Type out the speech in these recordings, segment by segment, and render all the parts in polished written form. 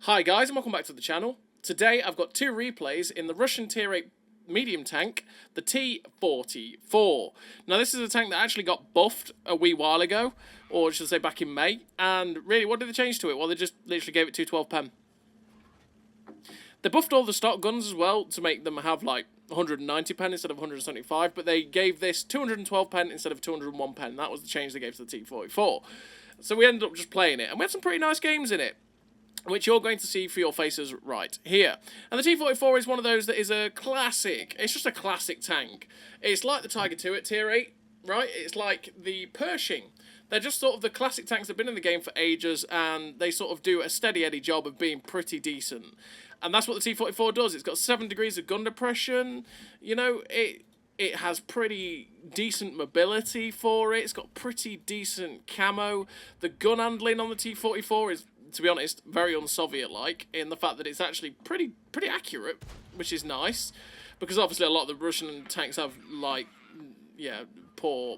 Hi guys and welcome back to the channel. Today I've got two replays in the Russian tier 8 medium tank, the T-44. Now this is a tank that actually got buffed a wee while ago, or should I say back in May, and really what did they change to it? Well, they just literally gave it 212 pen. They buffed all the stock guns as well to make them have like 190 pen instead of 175, but they gave this 212 pen instead of 201 pen. That was the change they gave to the T-44. So we ended up just playing it, and we had some pretty nice games in it, which you're going to see for your faces right here. And the T-44 is one of those that is a classic. It's just a classic tank. It's like the Tiger II at tier 8, right? It's like the Pershing. They're just sort of the classic tanks that have been in the game for ages, and they sort of do a steady Eddie job of being pretty decent. And that's what the T-44 does. It's got 7 degrees of gun depression. You know, it has pretty decent mobility for it. It's got pretty decent camo. The gun handling on the T-44 is, to be honest, very un-Soviet-like in the fact that it's actually pretty accurate, which is nice, because obviously a lot of the Russian tanks have, like, yeah, poor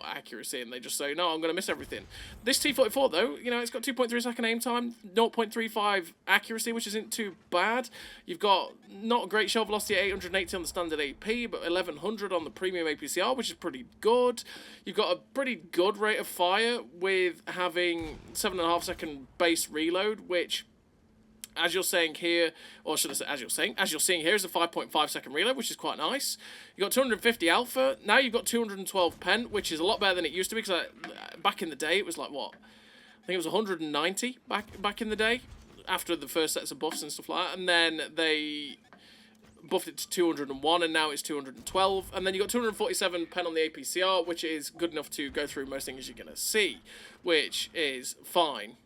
accuracy, and they just say, no, I'm going to miss everything. This T-44, though, you know, it's got 2.3 second aim time, 0.35 accuracy, which isn't too bad. You've got not a great shell velocity at 880 on the standard AP, but 1100 on the premium APCR, which is pretty good. You've got a pretty good rate of fire with having 7.5 second base reload, which, as you're saying here, or should I say, as you're seeing here, is a 5.5 second reload, which is quite nice. You've got 250 alpha. Now you've got 212 pen, which is a lot better than it used to be, because back in the day, it was like, what? I think it was 190 back in the day, after the first sets of buffs and stuff like that, and then they buffed it to 201, and now it's 212, and then you've got 247 pen on the APCR, which is good enough to go through most things you're going to see, which is fine.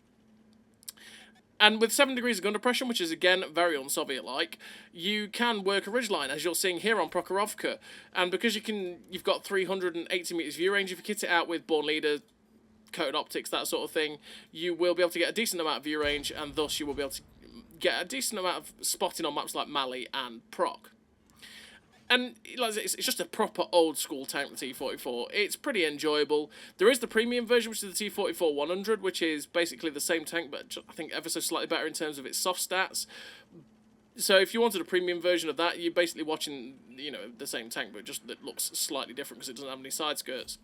And with 7 degrees of gun depression, which is again very un-Soviet-like, you can work a ridgeline, as you're seeing here on Prokhorovka. And because you've got 380 meters view range, if you kit it out with Born Leader, coated optics, that sort of thing, you will be able to get a decent amount of view range, and thus you will be able to get a decent amount of spotting on maps like Mali and Proc. And it's just a proper old school tank, the T-44. It's pretty enjoyable. There is the premium version, which is the T-44 100, which is basically the same tank, but I think ever so slightly better in terms of its soft stats. So if you wanted a premium version of that, you're basically watching, you know, the same tank, but just it looks slightly different because it doesn't have any side skirts.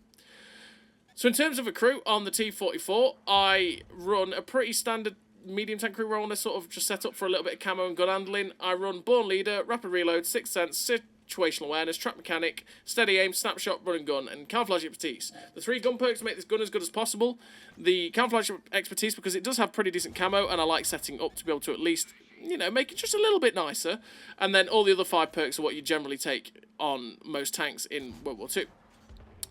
So in terms of a crew on the T-44, I run a pretty standard medium tank crew where I want to sort of just set up for a little bit of camo and gun handling. I run Born Leader, Rapid Reload, Sixth Sense, Situational Awareness, Track Mechanic, Steady Aim, Snapshot, Run and Gun, and Camouflage Expertise. The 3 gun perks to make this gun as good as possible. The Camouflage Expertise because it does have pretty decent camo, and I like setting up to be able to at least, you know, make it just a little bit nicer. And then all the other 5 perks are what you generally take on most tanks in World War II.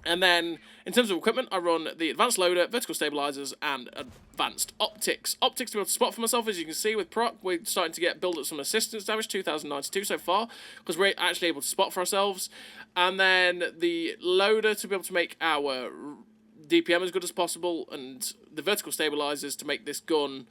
And then, in terms of equipment, I run the Advanced Loader, Vertical Stabilizers, and Advanced Optics. Optics to be able to spot for myself, as you can see with Proc, we're starting to build up some assistance damage, 2092 so far, because we're actually able to spot for ourselves. And then the Loader to be able to make our DPM as good as possible, and the Vertical Stabilizers to make this gun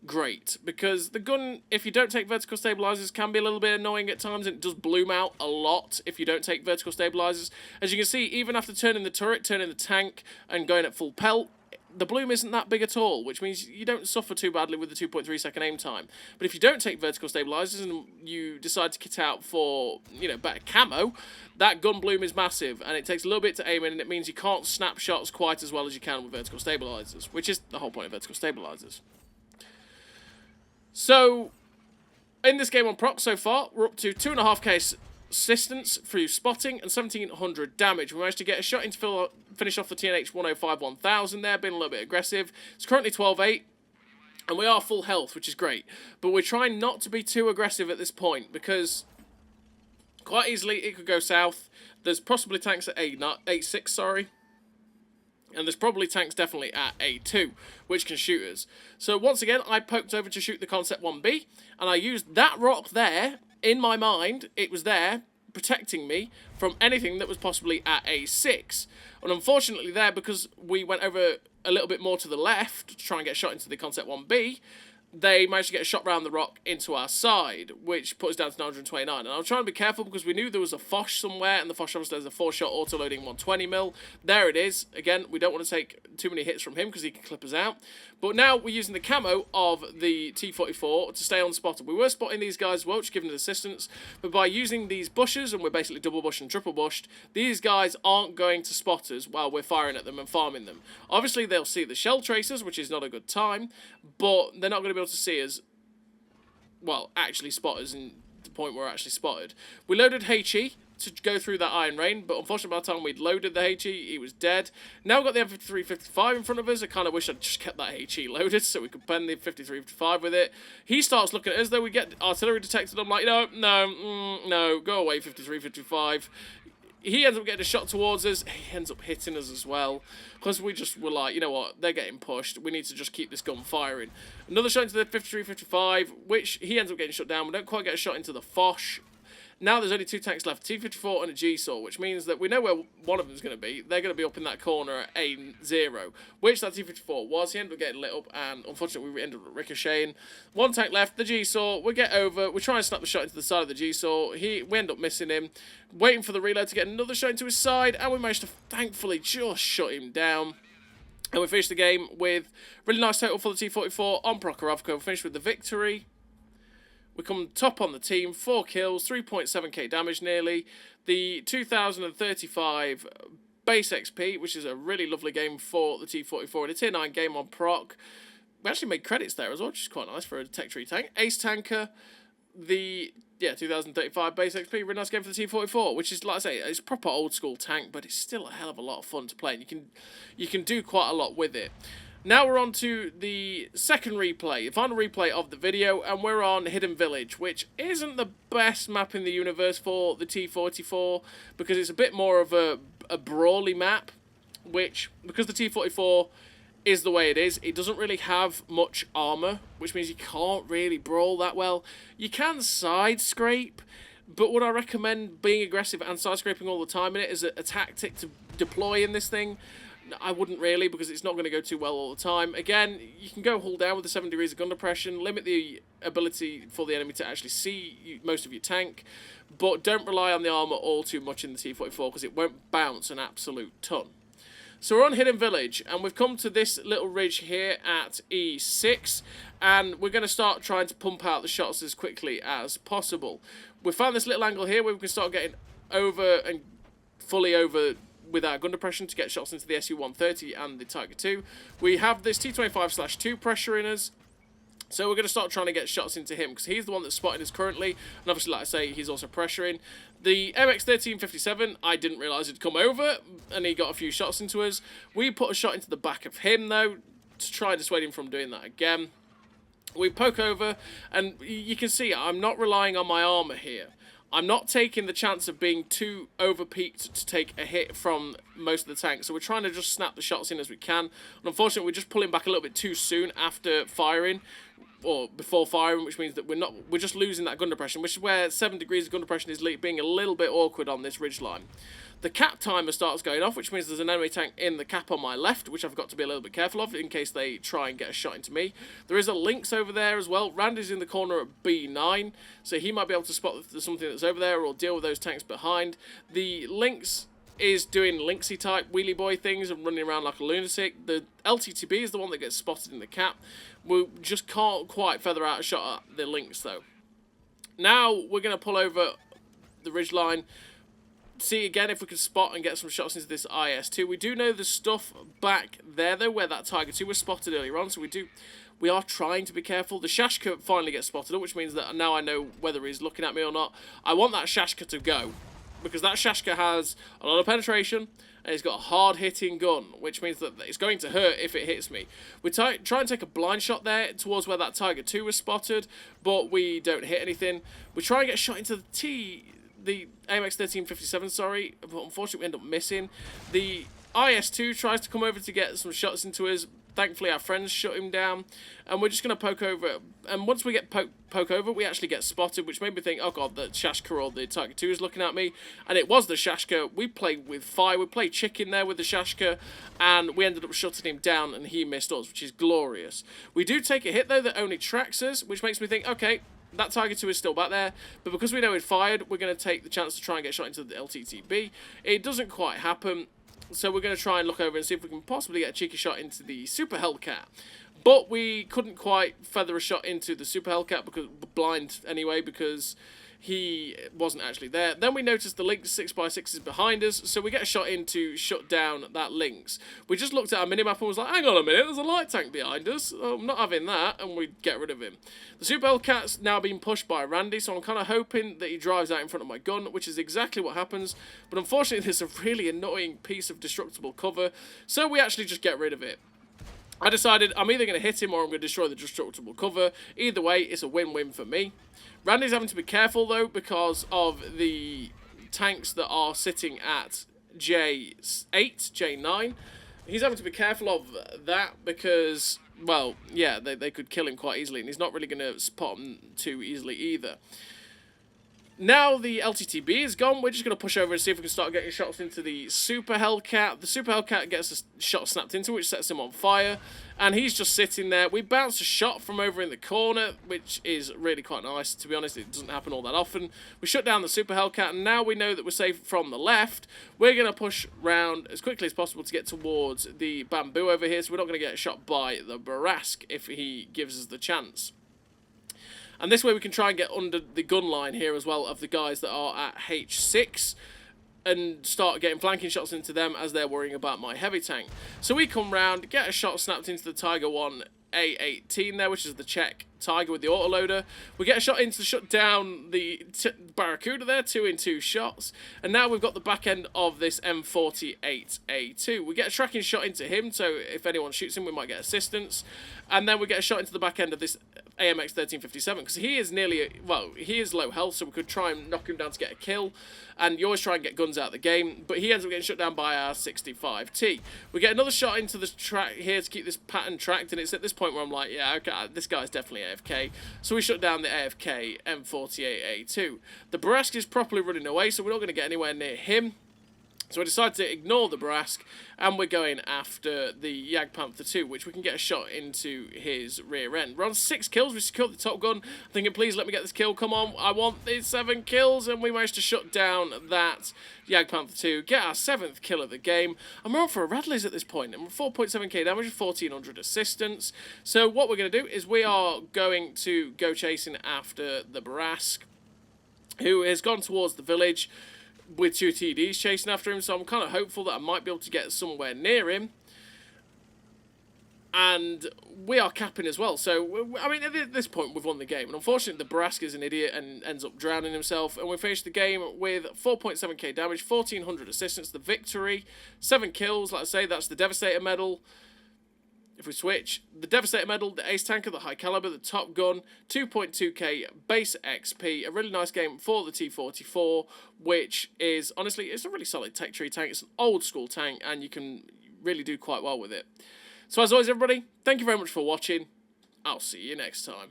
great, because the gun, if you don't take vertical stabilizers, can be a little bit annoying at times, and it does bloom out a lot if you don't take vertical stabilizers. As you can see, even after turning the turret, turning the tank, and going at full pelt, the bloom isn't that big at all, which means you don't suffer too badly with the 2.3 second aim time. But if you don't take vertical stabilizers and you decide to kit out for, you know, better camo, that gun bloom is massive, and it takes a little bit to aim in, and it means you can't snap shots quite as well as you can with vertical stabilizers, which is the whole point of vertical stabilizers. So, in this game on Proc so far, we're up to 2.5k assistance through spotting and 1700 damage. We managed to get a shot in to finish off the TNH 105-1000 there, being a little bit aggressive. It's currently 12-8, and we are full health, which is great. But we're trying not to be too aggressive at this point, because quite easily it could go south. There's possibly tanks at A6, sorry. And there's probably tanks definitely at A2, which can shoot us. So once again, I poked over to shoot the Concept 1B, and I used that rock there, in my mind, it was there, protecting me from anything that was possibly at A6. And unfortunately there, because we went over a little bit more to the left to try and get shot into the Concept 1B, they managed to get a shot round the rock into our side, which put us down to 929. And I was trying to be careful because we knew there was a Foch somewhere, and the Foch obviously has a 4-shot auto-loading 120mm. There it is. Again, we don't want to take too many hits from him because he can clip us out. But now we're using the camo of the T-44 to stay on spot. We were spotting these guys as well, just giving it assistance. But by using these bushes, and we're basically double bushed and triple bushed, these guys aren't going to spot us while we're firing at them and farming them. Obviously, they'll see the shell tracers, which is not a good time, but they're not going to be able to see us, well, actually spot us in the point where we're actually spotted. We loaded HE to go through that Iron Rain, but unfortunately by the time we'd loaded the HE, he was dead. Now we've got the M5355 in front of us. I kind of wish I'd just kept that HE loaded so we could pen the 5355 with it. He starts looking at us, though we get artillery detected. I'm like, no, go away, 5355. He ends up getting a shot towards us. He ends up hitting us as well. Because we just were like, you know what, they're getting pushed. We need to just keep this gun firing. Another shot into the 5355, which he ends up getting shot down. We don't quite get a shot into the Foch. Now there's only 2 tanks left, a T-44 and a G-Saw, which means that we know where one of them's going to be. They're going to be up in that corner at A0, which that T-44 was. He ended up getting lit up, and unfortunately we ended up ricocheting. 1 tank left, the G-Saw. We get over, we try and snap the shot into the side of the G-Saw. We end up missing him, waiting for the reload to get another shot into his side, and we managed to thankfully just shut him down. And we finished the game with really nice total for the T-44 on Prokhorovka. We finished with the victory. We come top on the team, 4 kills, 3.7k damage nearly. The 2035 base XP, which is a really lovely game for the T-44, and a tier 9 game on Proc. We actually made credits there as well, which is quite nice for a Tech Tree tank. Ace Tanker, the 2035 base XP, really nice game for the T-44, which is, like I say, it's a proper old school tank, but it's still a hell of a lot of fun to play, and you can do quite a lot with it. Now we're on to the second replay, the final replay of the video, and we're on Hidden Village, which isn't the best map in the universe for the T-44, because it's a bit more of a brawly map, which, because the T-44 is the way it is, it doesn't really have much armour, which means you can't really brawl that well. You can side scrape, but would I recommend being aggressive and side scraping all the time in it as a tactic to deploy in this thing? I wouldn't really, because it's not going to go too well all the time. Again, you can go hull down with the 7 degrees of gun depression, limit the ability for the enemy to actually see most of your tank, but don't rely on the armour all too much in the T-44 because it won't bounce an absolute ton. So we're on Hidden Village, and we've come to this little ridge here at E6, and we're going to start trying to pump out the shots as quickly as possible. We found this little angle here where we can start getting over and fully over with our gun depression to get shots into the Su-130 and the Tiger II. We have this T-25/2 pressure in us, so we're going to start trying to get shots into him because he's the one that's spotting us currently, and obviously, like I say, he's also pressuring. The MX-1357, I didn't realise he'd come over, and he got a few shots into us. We put a shot into the back of him, though, to try and dissuade him from doing that again. We poke over, and you can see I'm not relying on my armour here. I'm not taking the chance of being too over-peaked to take a hit from most of the tanks, so we're trying to just snap the shots in as we can. And unfortunately, we're just pulling back a little bit too soon after firing, or before firing, which means that we're just losing that gun depression, which is where 7 degrees of gun depression is being a little bit awkward on this ridgeline. The cap timer starts going off, which means there's an enemy tank in the cap on my left, which I've got to be a little bit careful of in case they try and get a shot into me. There is a Lynx over there as well. Randy's in the corner at B9, so he might be able to spot something that's over there or deal with those tanks behind. The Lynx is doing Lynxy type wheelie boy things and running around like a lunatic. The LTTB is the one that gets spotted in the cap. We just can't quite feather out a shot at the Lynx though. Now we're going to pull over the ridgeline, see again if we can spot and get some shots into this IS-2. We do know the stuff back there though, where that Tiger II was spotted earlier on, so we are trying to be careful. The Shashka finally gets spotted up, which means that now I know whether he's looking at me or not. I want that Shashka to go, because that Shashka has a lot of penetration, and it's got a hard-hitting gun, which means that it's going to hurt if it hits me. We try and take a blind shot there towards where that Tiger II was spotted, but we don't hit anything. We try and get a shot into the AMX-1357, sorry, but unfortunately we end up missing. The IS-2 tries to come over to get some shots into us, thankfully our friends shut him down, and we're just going to poke over. And once we get poke over, we actually get spotted, which made me think, oh god, the Shashka or the Tiger 2 is looking at me. And it was the Shashka. We played with fire, we played chicken there with the Shashka, and we ended up shutting him down, and he missed us, which is glorious. We do take a hit though that only tracks us, which makes me think, okay, that Tiger 2 is still back there, but because we know it fired, we're going to take the chance to try and get shot into the LTTB. It doesn't quite happen, so we're going to try and look over and see if we can possibly get a cheeky shot into the Super Hellcat. But we couldn't quite feather a shot into the Super Hellcat because we're blind anyway, because he wasn't actually there. Then we noticed the Lynx 6x6 is behind us, so we get a shot in to shut down that Lynx. We just looked at our minimap and was like, hang on a minute, there's a light tank behind us. Oh, I'm not having that, and we get rid of him. The Super Hellcat's now being pushed by Randy, so I'm kind of hoping that he drives out in front of my gun, which is exactly what happens. But unfortunately, there's a really annoying piece of destructible cover, so we actually just get rid of it. I decided I'm either going to hit him or I'm going to destroy the destructible cover. Either way, it's a win-win for me. Randy's having to be careful, though, because of the tanks that are sitting at J8, J9. He's having to be careful of that because, well, yeah, they could kill him quite easily, and he's not really going to spot them too easily either. Now the LTTB is gone, we're just going to push over and see if we can start getting shots into the Super Hellcat. The Super Hellcat gets a shot snapped into, which sets him on fire. And he's just sitting there. We bounced a shot from over in the corner, which is really quite nice. To be honest, it doesn't happen all that often. We shut down the Super Hellcat, and now we know that we're safe from the left. We're going to push round as quickly as possible to get towards the bamboo over here, so we're not going to get shot by the Barask if he gives us the chance. And this way we can try and get under the gun line here as well of the guys that are at H6 and start getting flanking shots into them as they're worrying about my heavy tank. So we come round, get a shot snapped into the Tiger 1 A18 there, which is the Czech Tiger with the autoloader. We get a shot in to shut down the Barracuda there, 2 in 2 shots. And now we've got the back end of this M48A2. We get a tracking shot into him, so if anyone shoots him, we might get assistance. And then we get a shot into the back end of this AMX 1357, because he is nearly, well, he is low health, so we could try and knock him down to get a kill. And you always try and get guns out of the game, but he ends up getting shut down by our 65T. We get another shot into the track here to keep this pattern tracked, and it's at this point where I'm like, yeah, okay, this guy's definitely AFK. So we shut down the AFK M48A2. The Barask is properly running away, so we're not going to get anywhere near him. So I decided to ignore the Barask, and we're going after the Jagdpanther 2, which we can get a shot into his rear end. We're on 6 kills, we secured the top gun, thinking, please let me get this kill, come on, I want these 7 kills, and we managed to shut down that Jagdpanther 2, get our 7th kill of the game, and we're on for a Radleys at this point, and we're 4.7k damage and 1400 assistance. So what we're going to do is we are going to go chasing after the Barask, who has gone towards the village, with 2 TDs chasing after him, so I'm kind of hopeful that I might be able to get somewhere near him. And we are capping as well, so, I mean, at this point, we've won the game. And unfortunately, the Barask is an idiot and ends up drowning himself, and we finished the game with 4.7k damage, 1400 assistance, the victory, 7 kills, like I say, that's the Devastator medal. If we switch, the Devastator medal, the Ace Tanker, the High Caliber, the Top Gun, 2.2k base XP, a really nice game for the T-44, which is, honestly, it's a really solid tech tree tank. It's an old school tank, and you can really do quite well with it. So as always, everybody, thank you very much for watching. I'll see you next time.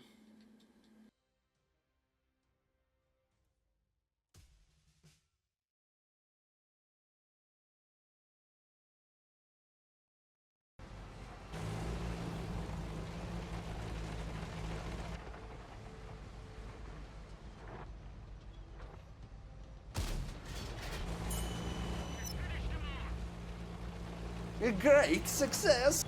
A great success!